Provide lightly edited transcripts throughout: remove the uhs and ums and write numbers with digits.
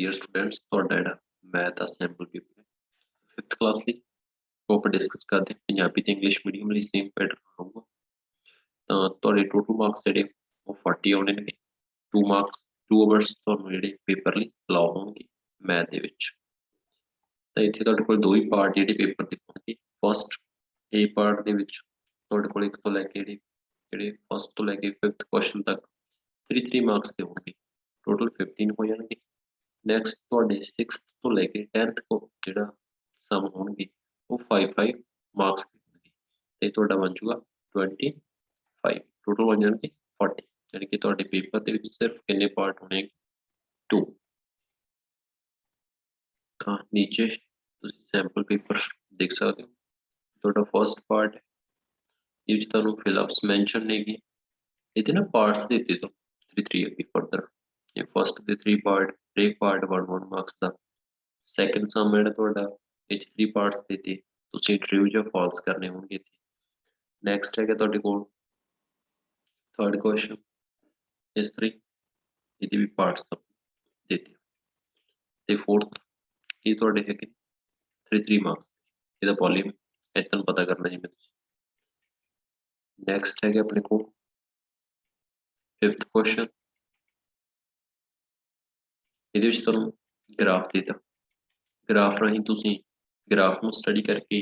Dear students ਤੁਹਾਡਾ ਜਿਹੜਾ math ਦਾ sample paper ਹੈ 5th ਕਲਾਸ ਲਈ ਉਹ ਆਪਾਂ ਡਿਸਕਸ ਕਰਦੇ ਹਾਂ। ਪੰਜਾਬੀ ਤੇ ਇੰਗਲਿਸ਼ ਮੀਡੀਅਮ ਲਈ ਸੇਮ ਪੈਟਰਨ ਹੋਊਗਾ। ਤਾਂ ਤੁਹਾਡੇ ਟੋਟਲ ਮਾਰਕਸ ਜਿਹੜੇ ਉਹ 40 ਆਉਣੇ ਨੇ। 2 ਮਾਰਕਸ 2 ਆਵਰਸ ਤੁਹਾਨੂੰ ਜਿਹੜੇ ਪੇਪਰ ਲਈ ਅਲਾਉ ਹੋਣਗੇ ਮੈਥ ਦੇ ਵਿੱਚ। ਤਾਂ ਇੱਥੇ ਤੁਹਾਡੇ ਕੋਲ ਦੋ ਹੀ ਪਾਰਟ ਜਿਹੜੇ ਪੇਪਰ ਦੇ ਹੋਣਗੇ। ਫਸਟ ਏ ਪਾਰਟ ਦੇ ਵਿੱਚ ਤੁਹਾਡੇ ਕੋਲ 1 ਤੋਂ ਲੈ ਕੇ ਜਿਹੜੇ ਫਸਟ ਤੋਂ ਲੈ ਕੇ 5th ਕੁਐਸਚਨ ਤੱਕ 3 ਮਾਰਕਸ ਦੇ ਹੋਣਗੇ। ਟੋਟਲ 15 ਹੋ ਜਾਣਗੇ। ਨੈਕਸਟ ਤੁਹਾਡੇ 6th ਤੋਂ ਲੈ ਕੇ 10th ਕੋ ਜਿਹੜਾ ਸਮ ਹੋਣਗੇ ਉਹ 5 ਮਾਰਕਸ ਦੇ ਹੋਣਗੇ ਤੇ ਤੁਹਾਡਾ ਬਣ ਜਾਊਗਾ 25। ਟੋਟਲ ਬਣ ਜਾਣਗੇ 40। ਯਾਨੀ ਕਿ ਤੁਹਾਡੇ ਪੇਪਰ ਦੇ ਵਿੱਚ ਸਿਰਫ ਕਿੰਨੇ ਪਾਰਟ ਹੋਣੇ 2। ਤਾਂ ਨੀਚੇ ਤੁਸੀਂ ਸੈਂਪਲ ਪੇਪਰ ਦੇਖ ਸਕਦੇ ਹੋ। ਤੁਹਾਡਾ ਫਸਟ ਪਾਰਟ ਇਹ ਵਿੱਚ ਤੁਹਾਨੂੰ ਫਿਲਅਪਸ ਮੈਂਸ਼ਨ ਨੇਗੇ। ਇਹਦੇ ਨਾ ਪਾਰਟਸ ਦੇ ਦਿੱਤੇ ਤੋਂ 3 ਅੱਗੇ ਫਰਦਰ। ਇਹ ਫਸਟ ਦੇ 3 ਪਾਰਟ ਹਰੇਕ ਪਾਰਟ 1 ਮਾਰਕਸ ਦਾ। ਸੈਕੰਡ ਸਮ ਜਿਹੜਾ ਤੁਹਾਡਾ ਇਹ 'ਚ 3 ਪਾਰਟਸ ਦਿੱਤੇ ਤੁਸੀਂ ਟਰੂ ਜਾਂ ਫਾਲਸ ਕਰਨੇ ਹੋਣਗੇ ਇੱਥੇ। ਨੈਕਸਟ ਹੈਗਾ ਤੁਹਾਡੇ ਕੋਲ ਥਰਡ ਕੁਐਸਚਨ ਇਸ ਤਰ੍ਹਾਂ ਇਹਦੇ ਵੀ ਪਾਰਟਸ ਦਿੱਤੇ ਤੇ ਫੋਰਥ ਇਹ ਤੁਹਾਡੇ ਹੈਗੇ 3 ਮਾਰਕਸ। ਇਹਦਾ ਵੋਲਿਊਮ ਤੁਹਾਨੂੰ ਪਤਾ ਕਰਨਾ ਜਿਵੇਂ ਤੁਸੀਂ। ਨੈਕਸਟ ਹੈਗਾ ਆਪਣੇ ਕੋਲ 5th ਕੁਐਸਚਨ। ਇਹਦੇ ਵਿੱਚ ਤੁਹਾਨੂੰ ਗ੍ਰਾਫ ਦਿੱਤਾ। ਗ੍ਰਾਫ ਰਾਹੀਂ ਤੁਸੀਂ ਗ੍ਰਾਫ ਨੂੰ ਸਟੱਡੀ ਕਰਕੇ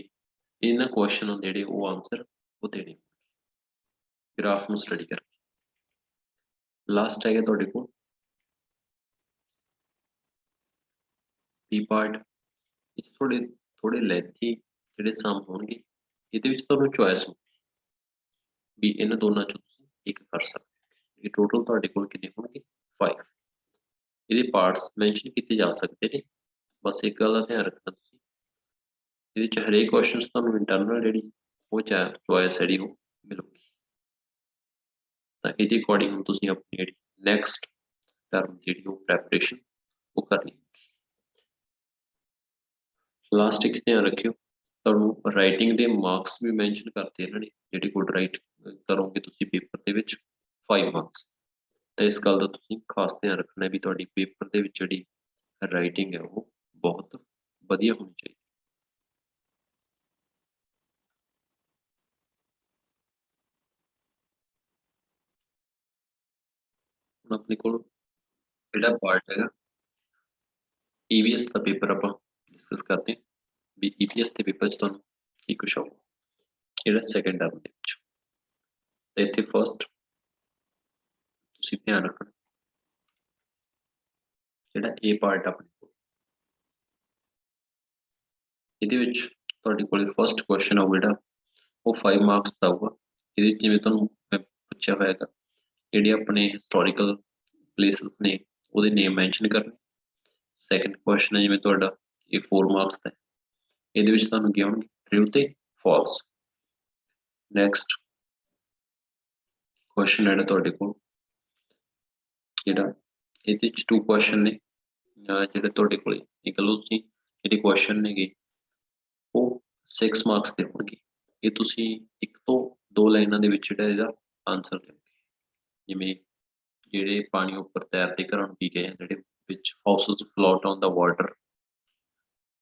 ਇਹਨਾਂ ਕੁਐਸਚਨ ਨੂੰ ਜਿਹੜੇ ਉਹ ਆਨਸਰ ਉਹ ਦੇਣੇ। ਗ੍ਰਾਫ ਨੂੰ ਸਟੱਡੀ ਕਰਕੇ ਲਾਸਟ ਹੈਗਾ ਤੁਹਾਡੇ ਕੋਲ ਬੀ ਪਾਰਟ। ਇਹ ਥੋੜੇ ਲੈਂਥੀ ਜਿਹੜੇ ਸਮ ਹੋਣਗੇ। ਇਹਦੇ ਵਿੱਚ ਤੁਹਾਨੂੰ ਚੋਇਸ ਹੋਊਗੀ ਵੀ ਇਹਨਾਂ ਦੋਨਾਂ ਚੋਂ ਤੁਸੀਂ ਇੱਕ ਕਰ ਸਕਦੇ ਹੋ। ਇਹ ਟੋਟਲ ਤੁਹਾਡੇ ਕੋਲ ਕਿੰਨੇ ਹੋਣਗੇ 5। ਇਹਦੇ ਪਾਰਟਸ ਮੈਂਸ਼ਨ ਕੀਤੇ ਜਾ ਸਕਦੇ ਨੇ। ਬਸ ਇੱਕ ਗੱਲ ਦਾ ਧਿਆਨ ਰੱਖਣਾ ਤੁਸੀਂ ਇਹਦੇ ਚ ਹਰੇਕ ਕੁਐਸਚਨ ਤੁਹਾਨੂੰ ਇੰਟਰਨਲ ਜਿਹੜੀ ਉਹ ਚੋਇਸ ਜਿਹੜੀ ਉਹ ਮਿਲੂਗੀ। ਤਾਂ ਇਹਦੇ ਅਕੋਰਡਿੰਗ ਤੁਸੀਂ ਆਪਣੀ ਜਿਹੜੀ ਨੈਕਸਟ ਟਰਮ ਜਿਹੜੀ ਉਹ ਪ੍ਰੈਪਰੇਸ਼ਨ ਉਹ ਕਰਨੀ। ਲਾਸਟ ਇੱਕ ਧਿਆਨ ਰੱਖਿਓ ਤੁਹਾਨੂੰ ਰਾਈਟਿੰਗ ਦੇ ਮਾਰਕਸ ਵੀ ਮੈਂਸ਼ਨ ਕਰਤੇ ਇਹਨਾਂ ਨੇ ਜਿਹੜੀ ਗੁੱਡ ਰਾਈਟ ਕਰੋਗੇ ਤੁਸੀਂ ਪੇਪਰ ਦੇ ਵਿੱਚ 5 ਮਾਰਕਸ। ਤਾਂ ਇਸ ਗੱਲ ਦਾ ਤੁਸੀਂ ਖਾਸ ਧਿਆਨ ਰੱਖਣਾ ਵੀ ਤੁਹਾਡੀ ਪੇਪਰ ਦੇ ਵਿੱਚ ਜਿਹੜੀ ਰਾਈਟਿੰਗ ਹੈ ਉਹ ਬਹੁਤ ਵਧੀਆ ਹੋਣੀ ਚਾਹੀਦੀ। ਹੁਣ ਆਪਣੇ ਕੋਲ ਜਿਹੜਾ ਪਾਰਟ ਹੈਗਾ EVS ਦਾ ਪੇਪਰ ਆਪਾਂ ਡਿਸਕਸ ਕਰਦੇ ਹਾਂ ਵੀ EVS ਦੇ ਪੇਪਰ 'ਚ ਤੁਹਾਨੂੰ ਕੀ ਕੁਛ ਆਊਗਾ ਜਿਹੜਾ ਸੈਕੰਡ ਟਰਮ ਦੇ ਵਿੱਚ। ਤੇ ਇੱਥੇ ਫਸਟ ਤੁਸੀਂ ਧਿਆਨ ਰੱਖਣਾ ਜਿਹੜਾ ਇਹ ਪਾਰਟ ਆਪਣੇ ਕੋਲ ਇਹਦੇ ਵਿੱਚ ਤੁਹਾਡੇ ਕੋਲ ਫਸਟ ਕੁਐਸਚਨ ਆਊਗਾ ਜਿਹੜਾ ਉਹ 5 ਮਾਰਕਸ ਦਾ ਆਊਗਾ। ਇਹਦੇ ਜਿਵੇਂ ਤੁਹਾਨੂੰ ਪੁੱਛਿਆ ਹੋਇਆ ਹੈਗਾ ਜਿਹੜੇ ਆਪਣੇ ਹਿਸਟੋਰੀਕਲ ਪਲੇਸਿਸ ਨੇ ਉਹਦੇ ਨੇਮ ਮੈਂਸ਼ਨ ਕਰਨੇ। ਸੈਕੰਡ ਕੁਐਸਚਨ ਹੈ ਜਿਵੇਂ ਤੁਹਾਡਾ ਇਹ 4 ਮਾਰਕਸ ਦਾ। ਇਹਦੇ ਵਿੱਚ ਤੁਹਾਨੂੰ ਕੀ ਆਉਣਗੇ ਟਰੂ ਤੇ ਫਾਲਸ। ਨੈਕਸਟ ਕੁਐਸਚਨ ਜਿਹੜਾ ਤੁਹਾਡੇ ਕੋਲ ਜਿਹੜਾ ਇਹਦੇ ਵਿੱਚ 2 ਕੁਐਸਚਨ ਨੇ ਜਿਹੜੇ ਤੁਹਾਡੇ ਕੋਲ ਇੱਕ ਲਓ ਤੁਸੀਂ ਜਿਹੜੇ ਕੁਐਸਚਨ ਨੇਗੇ ਉਹ 6 ਮਾਰਕਸ ਦੇ ਹੋਣਗੇ। ਇਹ ਤੁਸੀਂ 1 ਤੋਂ 2 ਲਾਈਨਾਂ ਦੇ ਵਿੱਚ ਜਿਹੜਾ ਇਹਦਾ ਆਨਸਰ ਦਿਓਗੇ। ਜਿਵੇਂ ਜਿਹੜੇ ਪਾਣੀ ਉੱਪਰ ਤੈਰਦੇ ਘਰਾਂ ਨੂੰ ਕੀ ਕਹੇ ਜਿਹੜੇ ਵਿੱਚ houses float on the water.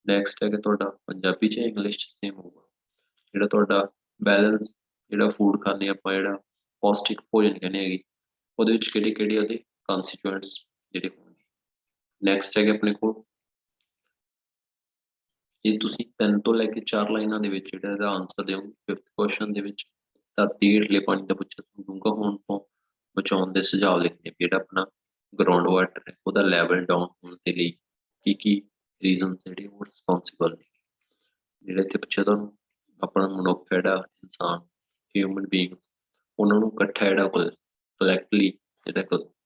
Next ਹੈਗਾ ਤੁਹਾਡਾ ਪੰਜਾਬੀ 'ਚ ਇੰਗਲਿਸ਼ 'ਚ ਸੇਮ ਹੋਊਗਾ ਜਿਹੜਾ ਤੁਹਾਡਾ ਬੈਲੈਂਸ ਜਿਹੜਾ ਫੂਡ ਖਾਂਦੇ ਆਪਾਂ ਜਿਹੜਾ ਪੌਸ਼ਟਿਕ ਭੋਜਨ ਕਹਿੰਦੇ ਹੈਗੇ ਉਹਦੇ ਵਿੱਚ ਕਿਹੜੇ ਉਹਦੇ ਕੰਸਟੀਟਿਊਐਂਟਸ ਜਿਹੜੇ ਹੋਣਗੇ। ਨੈਕਸਟ ਹੈਗੇ ਆਪਣੇ ਕੋਲ ਇਹ ਤੁਸੀਂ 3 ਤੋਂ ਲੈ ਕੇ 4 ਲਾਈਨਾਂ ਦੇ ਵਿੱਚ ਜਿਹੜਾ ਇਹਦਾ ਆਨਸਰ ਦਿਓਗੇ। 5th ਕੁਐਸਚਨ ਦੇ ਵਿੱਚ ਧਰਤੀ ਹੇਠਲੇ ਪਾਣੀ ਦਾ ਪੁੱਛਿਆ ਡੂੰਘਾ ਹੋਣ ਤੋਂ ਬਚਾਉਣ ਦੇ ਸੁਝਾਅ ਲਿਖਣੇ। ਜਿਹੜਾ ਆਪਣਾ ਗਰਾਊਂਡ ਵਾਟਰ ਹੈ ਉਹਦਾ ਲੈਵਲ ਡਾਊਨ ਹੋਣ ਦੇ ਲਈ ਕੀ ਰੀਜ਼ਨਸ ਜਿਹੜੇ ਉਹ ਰਿਸਪੌਂਸੀਬਲ ਨੇ। ਜਿਹੜਾ ਇੱਥੇ ਪੁੱਛਿਆ ਤੁਹਾਨੂੰ ਆਪਣਾ ਮਨੁੱਖ ਜਿਹੜਾ ਇਨਸਾਨ ਹਿਊਮਨ ਬੀਇੰਗਸ ਉਹਨਾਂ ਨੂੰ ਇਕੱਠਾ ਜਿਹੜਾ ਕਲੈਕਟਲੀ ਜਿਹੜਾ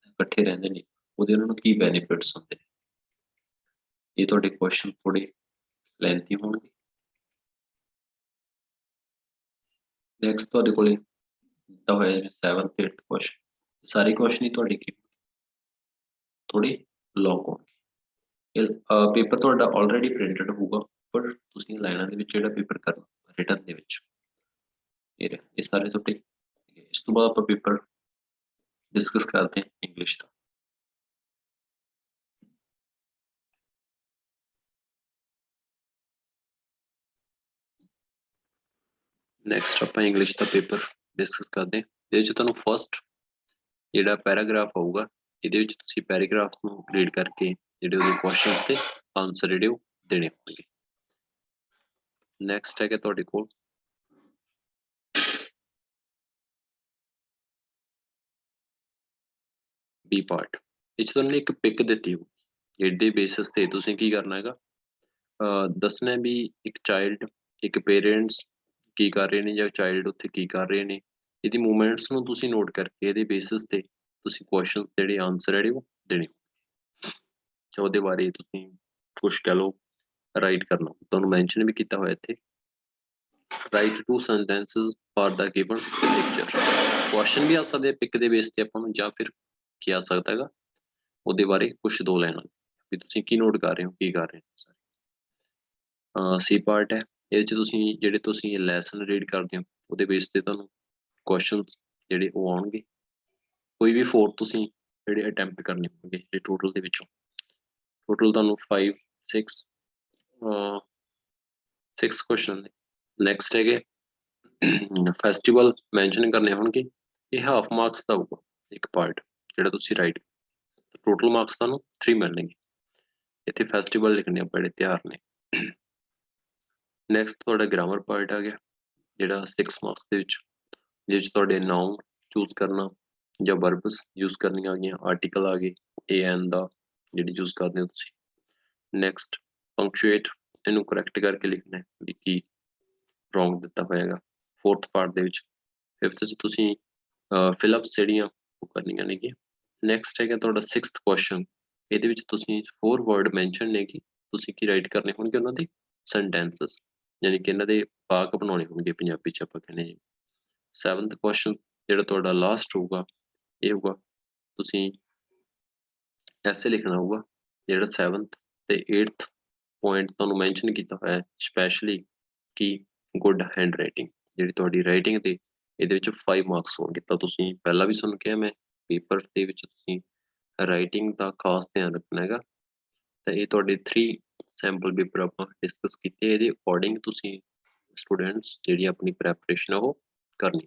ਇਕੱਠੇ ਰਹਿੰਦੇ ਨੇ ਉਹਦੇ ਉਹਨਾਂ ਨੂੰ ਕੀ ਬੈਨੀਫਿਟਸ ਹੁੰਦੇ ਨੇ। ਇਹ ਤੁਹਾਡੇ ਕੁਐਸਚਨ ਥੋੜੇ ਲੈਂਥੀ ਹੋਣਗੇ। ਨੈਕਸਟ ਤੁਹਾਡੇ ਕੋਲੇ ਦਿੱਤਾ ਹੋਇਆ ਜਿਵੇਂ 7th 8th ਕੁਐਸਚਨ ਸਾਰੇ ਕੁਐਸਚਨ ਹੀ ਤੁਹਾਡੇ ਕੀ ਥੋੜੇ ਲੌਂਗ ਹੋਣਗੇ। ਪੇਪਰ ਤੁਹਾਡਾ ਆਲਰੇਡੀ ਪ੍ਰਿੰਟਡ ਹੋਊਗਾ ਪਰ ਤੁਸੀਂ ਲਾਈਨਾਂ ਦੇ ਵਿੱਚ ਜਿਹੜਾ ਪੇਪਰ ਕਰਨਾ ਰਿਟਨ ਦੇ ਵਿੱਚ ਇਹ ਸਾਰੇ ਤੁਹਾਡੇ। ਇਸ ਤੋਂ ਬਾਅਦ ਆਪਾਂ ਪੇਪਰ ਡਿਸਕਸ ਕਰਦੇ ਹਾਂ ਇੰਗਲਿਸ਼ ਦਾ। ਨੈਕਸਟ ਆਪਾਂ ਇੰਗਲਿਸ਼ ਦਾ ਪੇਪਰ ਡਿਸਕਸ ਕਰਦੇ ਹਾਂ। ਇਹਦੇ ਵਿੱਚ ਤੁਹਾਨੂੰ ਫਸਟ ਜਿਹੜਾ ਪੈਰਾਗ੍ਰਾਫ ਆਊਗਾ, ਇਹਦੇ ਵਿੱਚ ਤੁਸੀਂ ਪੈਰਾਗ੍ਰਾਫ ਨੂੰ ਰੀਡ ਕਰਕੇ ਜਿਹੜੇ ਉਹਦੇ ਕੁਐਸਚਨਸ ਤੇ ਆਨਸਰ ਜਿਹੜੇ ਉਹ ਦੇਣੇ ਹੋਣਗੇ। ਨੈਕਸਟ ਹੈਗਾ ਤੁਹਾਡੇ ਕੋਲ ਬੀ ਪਾਰਟ। ਇਹ 'ਚ ਤੁਹਾਨੂੰ ਇੱਕ ਪਿਕ ਦਿੱਤੀ ਹੋਊ, ਜਿਹਦੇ ਬੇਸਿਸ ਤੇ ਤੁਸੀਂ ਕੀ ਕਰਨਾ ਹੈਗਾ, ਦੱਸਣਾ ਵੀ ਇੱਕ ਚਾਈਲਡ, ਇੱਕ ਪੇਰੈਂਟਸ ਕੀ ਕਰ ਰਹੇ ਨੇ ਜਾਂ ਚਾਈਲਡ ਉੱਥੇ ਕੀ ਕਰ ਰਹੇ ਨੇ, ਇਹਦੀ ਮੂਵਮੈਂਟਸ ਨੂੰ ਤੁਸੀਂ ਨੋਟ ਕਰਕੇ ਇਹਦੇ ਬੇਸਿਸ ਤੇ ਤੁਸੀਂ ਕੁਐਸਚਨ ਜਿਹੜੇ ਆਨਸਰ ਜਿਹੜੇ ਉਹ ਦੇਣੇ। ਉਹਦੇ ਬਾਰੇ ਤੁਸੀਂ ਕੁਛ ਕਹਿ ਲਓ ਰਾਈਟ ਕਰਨਾ, ਤੁਹਾਨੂੰ ਮੈਂਸ਼ਨ ਵੀ ਕੀਤਾ ਹੋਇਆ ਇੱਥੇ, write 2 sentences for the given picture। Question ਵੀ ਆ ਸਕਦੇ ਪਿਕ ਦੇ ਬੇਸ ਤੇ ਆਪਾਂ ਨੂੰ, ਜਾਂ ਫਿਰ ਕੀ ਆ ਸਕਦਾ ਹੈਗਾ ਉਹਦੇ ਬਾਰੇ ਕੁਛ ਦੋ ਲੈਣਾ ਵੀ ਤੁਸੀਂ ਕੀ ਨੋਟ ਕਰ ਰਹੇ ਹੋ, ਕੀ ਕਰ ਰਹੇ ਹੋ। ਸੀ ਪਾਰਟ ਹੈ, ਇਹਦੇ 'ਚ ਤੁਸੀਂ ਜਿਹੜੇ ਤੁਸੀਂ ਲੈਸਨ ਰੀਡ ਕਰਦੇ ਹੋ ਉਹਦੇ ਬੇਸ ਤੇ ਤੁਹਾਨੂੰ ਕੁਐਸਚਨਸ ਜਿਹੜੇ ਉਹ ਆਉਣਗੇ। ਕੋਈ ਵੀ 4 ਤੁਸੀਂ ਜਿਹੜੇ ਅਟੈਂਪਟ ਕਰਨੇ ਹੋਣਗੇ ਜਿਹੜੇ ਟੋਟਲ ਦੇ ਵਿੱਚੋਂ, ਟੋਟਲ ਤੁਹਾਨੂੰ 5 6 ਕੁਐਸਚਨ ਨੇ। ਨੈਕਸਟ ਹੈਗੇ ਫੈਸਟੀਵਲ ਮੈਂਸ਼ਨ ਕਰਨੇ ਹੋਣਗੇ, ਇਹ ਹਾਫ ਮਾਰਕਸ ਦਾ ਹੋਊਗਾ ਇੱਕ ਪਾਰਟ ਜਿਹੜਾ ਤੁਸੀਂ ਰਾਈਟ, ਟੋਟਲ ਮਾਰਕਸ ਤੁਹਾਨੂੰ 3 ਮਿਲਣਗੇ। ਇੱਥੇ ਫੈਸਟੀਵਲ ਲਿਖਣੇ ਆਪਾਂ ਜਿਹੜੇ ਤਿਉਹਾਰ ਨੇ। ਨੈਕਸਟ ਤੁਹਾਡਾ ਗ੍ਰਾਮਰ ਪਾਰਟ ਆ ਗਿਆ ਜਿਹੜਾ 6 ਮਾਰਕਸ ਦੇ ਵਿੱਚ, ਜਿਹਦੇ ਵਿੱਚ ਤੁਹਾਡੇ ਨਾउन ਚੂਜ਼ ਕਰਨਾ ਜਾਂ ਵਰਬਸ ਯੂਜ਼ ਕਰਨੀਆਂ ਆ ਗਈਆਂ, ਆਰਟੀਕਲ ਆ ਗਏ ਏ ਐਨ ਦਾ ਜਿਹੜੀ ਯੂਜ਼ ਕਰਦੇ ਹੋ ਤੁਸੀਂ। ਨੈਕਸਟ ਪੰਕਚੁਏਟ, ਇਹਨੂੰ ਕਰੈਕਟ ਕਰਕੇ ਲਿਖਣਾ ਹੈ ਵੀ ਕੀ ਰੋਂਗ ਦਿੱਤਾ ਹੋਏਗਾ 4th ਪਾਰਟ ਦੇ ਵਿੱਚ। 5th 'ਚ ਤੁਸੀਂ ਫਿਲਅਪਸ ਜਿਹੜੀਆਂ ਉਹ ਕਰਨੀਆਂ ਨੇਗੀਆਂ। ਨੈਕਸਟ ਹੈਗਾ ਤੁਹਾਡਾ 6th ਕੁਐਸਚਨ, ਇਹਦੇ ਵਿੱਚ ਤੁਸੀਂ 4 ਵਰਡ ਮੈਂਸ਼ਨ ਨੇ ਕਿ ਤੁਸੀਂ ਕੀ ਰਾਈਟ ਕਰਨੇ ਹੋਣਗੇ ਉਹਨਾਂ ਦੇ ਸੈਂਟੈਂਸਸ, ਯਾਨੀ ਕਿ ਇਹਨਾਂ ਦੇ ਵਾਕ ਬਣਾਉਣੇ ਹੋਣਗੇ ਪੰਜਾਬੀ 'ਚ ਆਪਾਂ ਕਹਿੰਦੇ ਜੀ। 7th ਕੁਐਸਚਨ ਜਿਹੜਾ ਤੁਹਾਡਾ ਲਾਸਟ ਹੋਊਗਾ ਇਹ ਹੋਊਗਾ ਤੁਸੀਂ ਐਸੇ ਲਿਖਣਾ ਹੋਊਗਾ ਜਿਹੜਾ 7th ਤੇ 8th ਪੁਆਇੰਟ ਤੁਹਾਨੂੰ ਮੈਂਸ਼ਨ ਕੀਤਾ ਹੋਇਆ ਸਪੈਸ਼ਲੀ ਕਿ ਗੁੱਡ ਹੈਂਡ ਰਾਈਟਿੰਗ, ਜਿਹੜੀ ਤੁਹਾਡੀ ਰਾਈਟਿੰਗ ਦੇ ਇਹਦੇ ਵਿੱਚ 5 ਮਾਰਕਸ ਹੋਣਗੇ। ਤਾਂ ਤੁਸੀਂ ਪਹਿਲਾਂ ਵੀ ਤੁਹਾਨੂੰ ਕਿਹਾ ਮੈਂ ਪੇਪਰ ਦੇ ਵਿੱਚ ਤੁਸੀਂ ਰਾਈਟਿੰਗ ਦਾ ਖਾਸ ਧਿਆਨ ਰੱਖਣਾ ਹੈਗਾ। ਤਾਂ ਇਹ ਤੁਹਾਡੇ 3 ਸੈਂਪਲ ਪੇਪਰ ਆਪਾਂ ਡਿਸਕਸ ਕੀਤੇ, ਇਹਦੇ ਅਕੋਰਡਿੰਗ ਤੁਸੀਂ ਸਟੂਡੈਂਟਸ ਜਿਹੜੀ ਆਪਣੀ ਪ੍ਰੈਪਰੇਸ਼ਨ ਉਹ ਕਰਨੀ।